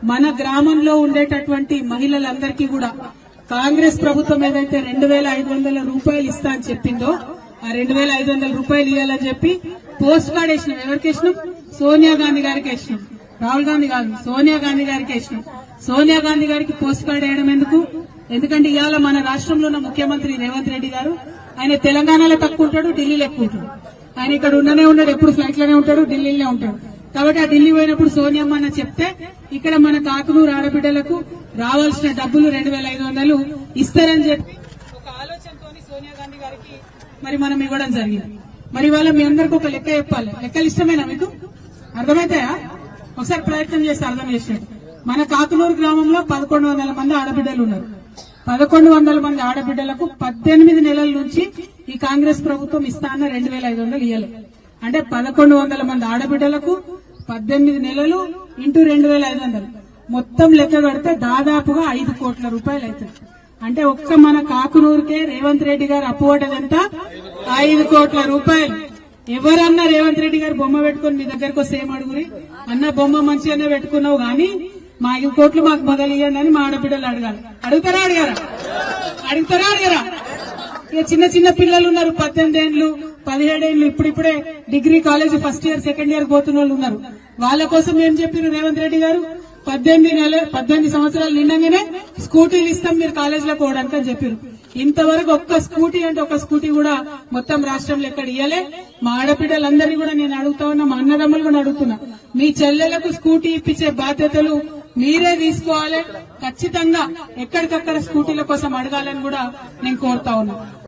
మన గ్రామంలో ఉండేటటువంటి మహిళలందరికీ కూడా కాంగ్రెస్ ప్రభుత్వం ఏదైతే 2,500 రూపాయలు ఇస్తా అని చెప్పిందో ఆ 2,500 రూపాయలు ఇవ్వాలని చెప్పి పోస్ట్ కార్డ్ వేసినాం. ఎవరికి వేసినాం? సోనియా గాంధీ గారికి వేసినాం. రాహుల్ గాంధీ కాదు, సోనియా గాంధీ గారికి వేసినాం. సోనియా గాంధీ గారికి పోస్ట్ కార్డ్ వేయడం ఎందుకు? ఎందుకంటే ఇవాళ మన రాష్ట్రంలో ఉన్న ముఖ్యమంత్రి రేవంత్ రెడ్డి గారు ఆయన తెలంగాణలో తక్కువ ఉంటాడు, ఢిల్లీలో ఎక్కువ ఉంటాడు. ఆయన ఇక్కడ ఉండనే ఉన్నాడు, ఎప్పుడు ఫ్లైట్ లోనే ఉంటాడు, ఢిల్లీలోనే ఉంటాడు. కాబట్టి ఆ ఢిల్లీ పోయినప్పుడు సోనియమ్మ అన్న చెప్తే ఇక్కడ మన కాకునూరు ఆడబిడ్డలకు రావాల్సిన డబ్బులు 2,500 ఇస్తారని చెప్పి ఒక ఆలోచనతో సోనియా గాంధీ గారికి మరి మనం ఇవ్వడం జరిగింది. మరి ఇవాళ మీ అందరికి ఒక లెక్క చెప్పాలి. లెక్కలు ఇష్టమేనా మీకు? అర్థమైతాయా? ఒకసారి ప్రయత్నం చేస్తే అర్థం చేసినట్టు. మన కాకునూరు గ్రామంలో 1,100 మంది ఆడబిడ్డలు ఉన్నారు. 1,100 మంది ఆడబిడ్డలకు 18 నెలల నుంచి ఈ కాంగ్రెస్ ప్రభుత్వం ఇస్తా అన్న 2,500 ఇవ్వాలి. అంటే 1,100 మంది ఆడబిడ్డలకు 18 నెలలు ఇంటూ 2,500 మొత్తం లెక్క కడితే దాదాపుగా 5 కోట్ల రూపాయలు అవుతుంది. అంటే ఒక్క మన కాకునూరుకే రేవంత్ రెడ్డి గారు అప్పువటదంత 5 కోట్ల రూపాయలు. ఎవరన్నా రేవంత్ రెడ్డి గారు బొమ్మ పెట్టుకుని మీ దగ్గరకు వస్తే ఏం అడుగురి? అన్న బొమ్మ మంచిగానే పెట్టుకున్నావు గానీ మా 5 కోట్లు మాకు మొదలు ఇవ్వండి అని మా ఆడబిడ్డలు అడగాలి. అడుగుతారా అడగరా? ఇక చిన్న చిన్న పిల్లలు ఉన్నారు, 18 ఏళ్లు 17 ఏళ్లు ఇప్పుడిప్పుడే degree college first year second year పోతున్న వాళ్ళు ఉన్నారు. వాళ్ళ కోసం ఏం చెప్పారు రేవంత్ రెడ్డి గారు? 18 సంవత్సరాలు నిండగానే స్కూటీలు ఇస్తాం మీరు కాలేజీలో పోవడానికి అని చెప్పారు. ఇంతవరకు ఒక్క స్కూటీ అంటే ఒక స్కూటీ కూడా మొత్తం రాష్ట్రంలో ఎక్కడ ఇయ్యలే. మా ఆడపిల్లలందరినీ కూడా నేను అడుగుతా ఉన్నా, మా అన్నదమ్ములు కూడా అడుగుతున్నా, మీ చెల్లెలకు స్కూటీ ఇప్పించే బాధ్యతలు మీరే తీసుకోవాలి. ఖచ్చితంగా ఎక్కడికక్కడ స్కూటీల కోసం అడగాలని కూడా నేను కోరుతా ఉన్నా.